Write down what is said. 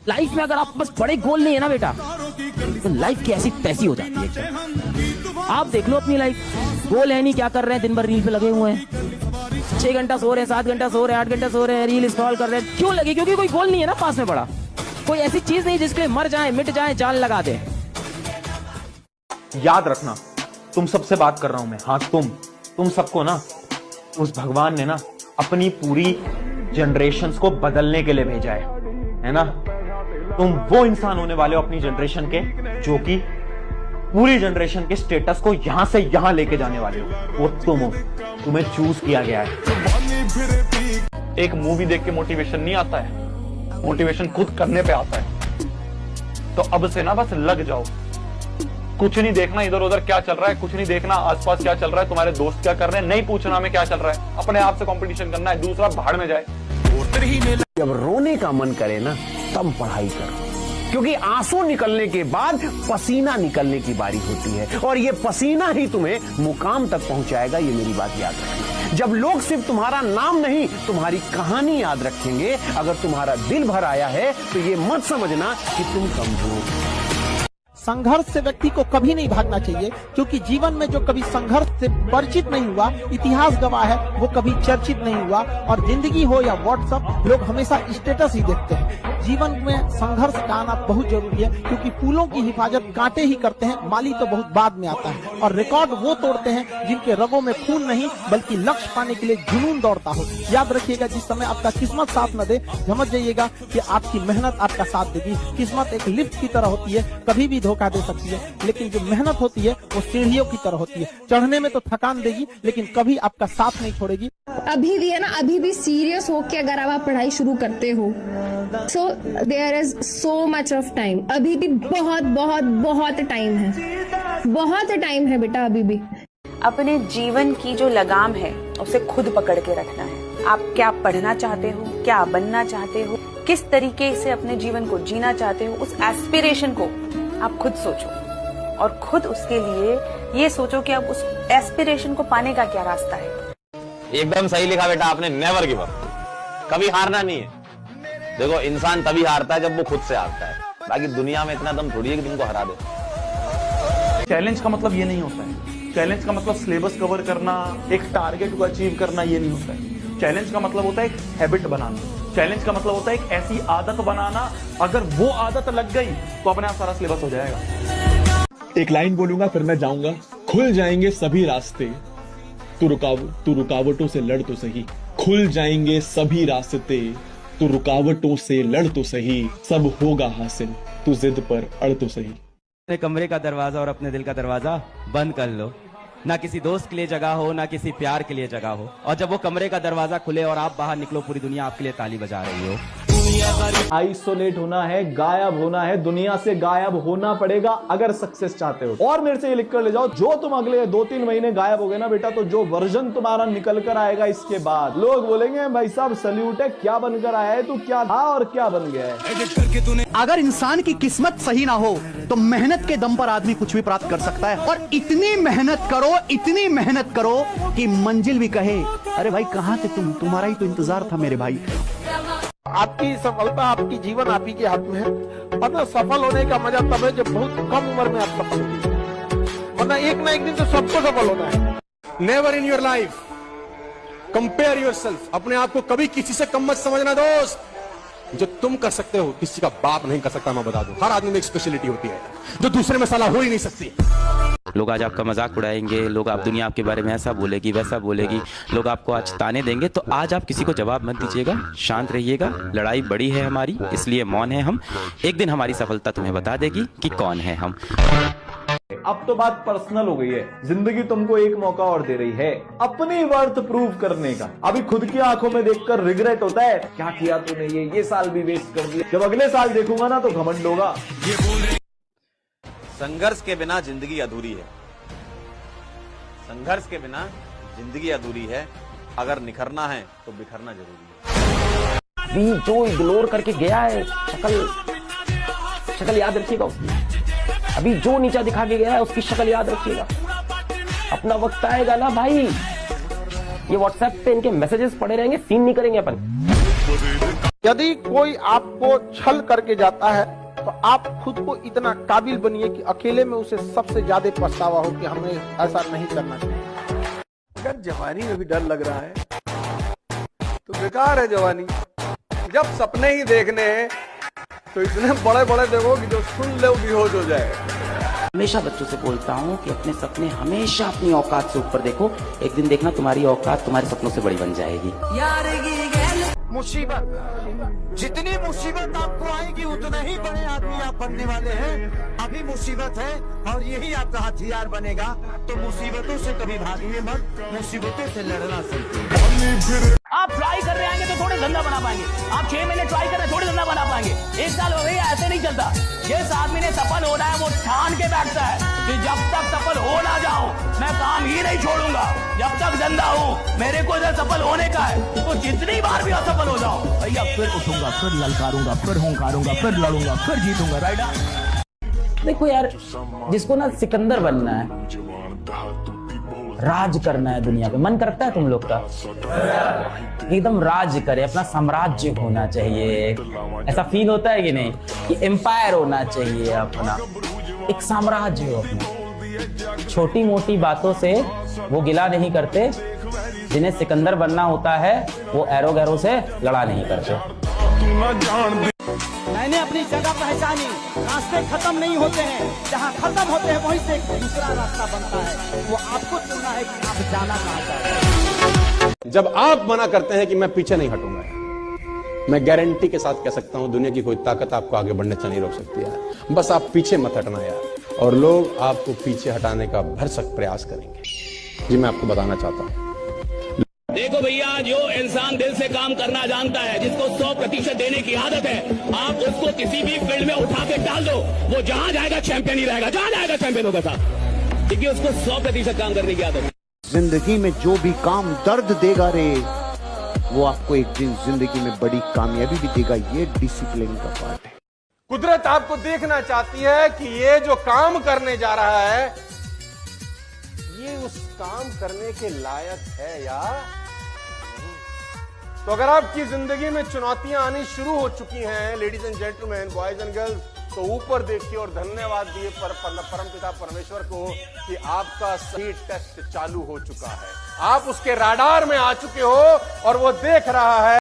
Life में अगर आप बस बड़े गोल नहीं है ना बेटा, तो लाइफ कैसी तैसी हो जाती है। आप देख लो अपनी लाइफ, गोल है नहीं, क्या कर रहे हैं, दिन भर रील पे लगे हुए हैं, 6 घंटा सो रहे हैं, 7 घंटा सो रहे हैं, 8 घंटा सो रहे हैं, रील स्क्रॉल कर रहे हैं। क्यों लगे? क्योंकि कोई गोल नहीं है ना पास में पड़ा, कोई ऐसी चीज नहीं जिसके मर जाए मिट जाए जान लगा दे। याद रखना, तुम सबसे बात कर रहा हूं मैं। हाँ, तुम सबको ना उस भगवान ने ना अपनी पूरी जनरेशन्स को बदलने के लिए भेजा है ना। तुम वो इंसान होने वाले हो अपनी जनरेशन के, जो कि पूरी जनरेशन के स्टेटस को यहां से यहां लेके जाने वाले हो। वो तुम हो, तुम्हें चूज किया गया है। एक मूवी देख के मोटिवेशन नहीं आता है, मोटिवेशन खुद करने पे आता है। तो अब से ना बस लग जाओ, कुछ नहीं देखना इधर उधर क्या चल रहा है, कुछ नहीं देखना आसपास क्या चल रहा है, तुम्हारे दोस्त क्या कर रहे हैं, नहीं पूछना हमें क्या चल रहा है, अपने आप से कंपटीशन करना है, दूसरा भाड़ में जाए। जब रोने का मन करे ना तब पढ़ाई करो, क्योंकि आंसू निकलने के बाद पसीना निकलने की बारी होती है, और ये पसीना ही तुम्हें मुकाम तक पहुंचाएगा। ये मेरी बात याद रखना। जब लोग सिर्फ तुम्हारा नाम नहीं तुम्हारी कहानी याद रखेंगे, अगर तुम्हारा दिल भर आया है तो ये मत समझना कि तुम कमजोर। संघर्ष से व्यक्ति को कभी नहीं भागना चाहिए, क्योंकि जीवन में जो कभी संघर्ष से परिचित नहीं हुआ, इतिहास गवाह है, वो कभी चर्चित नहीं हुआ। और जिंदगी हो या व्हाट्सएप, लोग हमेशा स्टेटस ही देखते हैं। जीवन में संघर्ष का आना बहुत जरूरी है, क्योंकि फूलों की हिफाजत कांटे ही करते हैं, माली तो बहुत बाद में आता है। और रिकॉर्ड वो तोड़ते हैं जिनके रगों में खून नहीं बल्कि लक्ष्य पाने के लिए जुनून दौड़ता हो। याद रखिएगा, जिस समय आपका किस्मत साथ न दे, समझ जाइएगा कि आपकी मेहनत आपका साथ देगी। किस्मत एक लिफ्ट की तरह होती है, कभी भी धोखा दे सकती है, लेकिन जो मेहनत होती है वो सीढ़ियों की तरह होती है। चढ़ने में तो थकान देगी, लेकिन कभी आपका साथ नहीं छोड़ेगी। अभी भी है ना, अभी भी सीरियस होके अगर आप पढ़ाई शुरू करते हो, so there is so much of time. अभी भी बहुत बहुत बहुत टाइम है, बहुत टाइम है बेटा अभी भी। अपने जीवन की जो लगाम है उसे खुद पकड़ के रखना है। आप क्या पढ़ना चाहते हो, क्या बनना चाहते हो, किस तरीके से अपने जीवन को जीना चाहते हो, उस एस्पिरेशन को आप खुद सोचो, और खुद उसके लिए ये सोचो कि अब उस एस्पिरेशन को पाने का क्या रास्ता है। एकदम सही लिखा बेटा आपने, नेवर गिव अप, कभी हारना नहीं है। देखो, इंसान तभी हारता है जब वो खुद से हारता है, बाकी दुनिया में इतना दम थोड़ी है कि तुमको हरा दे। चैलेंज का मतलब ये नहीं होता है, चैलेंज का मतलब सिलेबस कवर करना, एक टारगेट को अचीव करना, ये नहीं होता है। चैलेंज का मतलब होता है एक हैबिट बनाना, चैलेंज का मतलब होता है एक ऐसी आदत बनाना, अगर वो आदत लग गई तो अपने आप सारा सिलेबस हो जाएगा। एक लाइन बोलूंगा फिर मैं जाऊंगा। खुल जाएंगे सभी रास्ते, तू रुकावटों से लड़ तो सही। खुल जाएंगे सभी रास्ते, तू रुकावटों से लड़ तो सही। सब होगा हासिल, तू जिद पर अड़ तो सही। अपने कमरे का दरवाजा और अपने दिल का दरवाजा बंद कर लो। ना किसी दोस्त के लिए जगह हो, ना किसी प्यार के लिए जगह हो, और जब वो कमरे का दरवाजा खुले और आप बाहर निकलो, पूरी दुनिया आपके लिए ताली बजा रही हो। आइसोलेट होना है, गायब होना है, दुनिया से गायब होना पड़ेगा अगर सक्सेस चाहते हो। और मेरे से ये लिख कर ले जाओ, जो तुम अगले 2-3 महीने गायब हो गए ना बेटा, तो जो वर्जन तुम्हारा निकल कर आएगा इसके बाद, लोग बोलेंगे भाई साहब सल्यूट है, क्या बनकर आया है तू, क्या था और क्या बन गया है। अगर इंसान की किस्मत सही ना हो तो मेहनत के दम पर आदमी कुछ भी प्राप्त कर सकता है। और इतनी मेहनत करो कि मंजिल भी कहे, अरे भाई कहाँ थे तुम, तुम्हारा ही तो इंतजार था मेरे भाई। आपकी सफलता, आपकी जीवन आप ही के हाथ में है। वरना सफल होने का मजा तब है जब बहुत कम उम्र में आप सफल होते हैं, वरना एक ना एक दिन तो सबको सफल होना है। Never in your life compare yourself. अपने आप को कभी किसी से कम मत समझना दोस्त। जो तुम कर सकते हो किसी का बाप नहीं कर सकता, मैं बता दूं। हर आदमी में एक स्पेशलिटी होती है जो दूसरे में साला हो ही नहीं सकती। लोग आज आपका मजाक उड़ाएंगे, लोग आप दुनिया आपके बारे में ऐसा बोलेगी वैसा बोलेगी, लोग आपको आज ताने देंगे, तो आज आप किसी को जवाब मत दीजिएगा, शांत रहिएगा। लड़ाई बड़ी है हमारी, इसलिए मौन है हम। एक दिन हमारी सफलता तुम्हें बता देगी कि कौन है हम। अब तो बात पर्सनल हो गई है। जिंदगी तुमको एक मौका और दे रही है अपनी वर्थ प्रूव करने का। अभी खुद की आंखों में देखकर रिग्रेट होता है, क्या किया तूने, ये साल भी वेस्ट कर दिया। जब अगले साल देखूंगा ना तो घमंड होगा। संघर्ष के बिना जिंदगी अधूरी है, संघर्ष के बिना जिंदगी अधूरी है। अगर निखरना है तो बिखरना जरूरी है। अभी जो इग्नोर करके गया है, शक्ल याद रखिएगा उसकी। अभी जो नीचा दिखा के गया है उसकी शक्ल याद रखिएगा। अपना वक्त आएगा ना भाई, ये व्हाट्सएप पे इनके मैसेजेस पड़े रहेंगे, सीन नहीं करेंगे अपन। यदि कोई आपको छल करके जाता है तो आप खुद को इतना काबिल बनिए कि अकेले में उसे सबसे ज्यादा पछतावा हो कि हमें ऐसा नहीं करना चाहिए। अगर जवानी में भी डर लग रहा है तो बेकार है जवानी। जब सपने ही देखने हैं तो इतने बड़े बड़े देखो कि जो सुन ले वो बेहोश हो जाए। हमेशा बच्चों से बोलता हूँ कि अपने सपने हमेशा अपनी औकात से ऊपर देखो, एक दिन देखना तुम्हारी औकात तुम्हारे सपनों से बड़ी बन जाएगी। मुसीबत, जितनी मुसीबत आपको आएगी उतना ही बड़े आदमी आप बनने वाले हैं। अभी मुसीबत है और यही आपका हथियार बनेगा। तो मुसीबतों से कभी भागिए मत, मुसीबतों से लड़ना सीखिए। आप ट्राई कर रहे आएंगे तो थोड़े धंधा बना पाएंगे। आप 6 महीने ट्राई कर रहे थोड़े धंधा बना पाएंगे। 1 साल हो गई, ऐसे नहीं चलता। जिस आदमी ने सफल होना है वो ठान के बैठता है कि जब तक सफल हो ना जाऊं मैं काम ही नहीं छोड़ूंगा। जब तक जिंदा हूं मेरे को इधर सफल होने का है, तो जितनी बार भी असफल हो जाओ भैया फिर उठूंगा, फिर ललकारूंगा, फिर हुंकारूंगा, फिर लड़ूंगा, फिर जीतूंगा। राइट। देखो यार, जिसको ना सिकंदर बनना है, राज करना है दुनिया पे, मन करता है तुम लोग का एकदम राज करे, अपना साम्राज्य होना चाहिए। ऐसा फील होता है कि नहीं कि एम्पायर होना चाहिए, अपना एक साम्राज्य हो अपना। छोटी मोटी बातों से वो गिला नहीं करते, जिन्हें सिकंदर बनना होता है वो एरो गैरो से लड़ा नहीं करते। मैंने अपनी जगह पहचानी, रास्ते खत्म नहीं होते हैं, जहाँ खत्म होते हैं वहीं से एक दूसरा रास्ता बनता है। वो आपको चुनना है कि आप जाना कहाँ चाहते हैं। जब आप मना करते हैं कि मैं पीछे नहीं हटूंगा, मैं गारंटी के साथ कह सकता हूं दुनिया की कोई ताकत आपको आगे बढ़ने से नहीं रोक सकती है। बस आप पीछे मत हटना यार, और लोग आपको पीछे हटाने का भरसक प्रयास करेंगे। जी मैं आपको बताना चाहता हूं, देखो भैया, जो इंसान दिल से काम करना जानता है, जिसको 100% देने की आदत है, आप उसको किसी भी फील्ड में उठा के डाल दो, वो जहां जाएगा चैंपियन ही रहेगा, जहां जाएगा चैंपियन होगा साहब, क्योंकि उसको 100% काम करने की आदत है। जिंदगी में जो भी काम दर्द देगा रे, वो आपको एक दिन जिंदगी में बड़ी कामयाबी भी देगा। ये डिसिप्लिन का पार्ट है। कुदरत आपको देखना चाहती है कि ये जो काम करने जा रहा है ये उस काम करने के लायक है या नहीं। तो अगर आपकी जिंदगी में चुनौतियां आनी शुरू हो चुकी हैं ladies and gentleman, boys and girls, तो ऊपर देखिए और धन्यवाद दिए परमपिता परमेश्वर को कि आपका सही टेस्ट चालू हो चुका है। आप उसके राडार में आ चुके हो और वो देख रहा है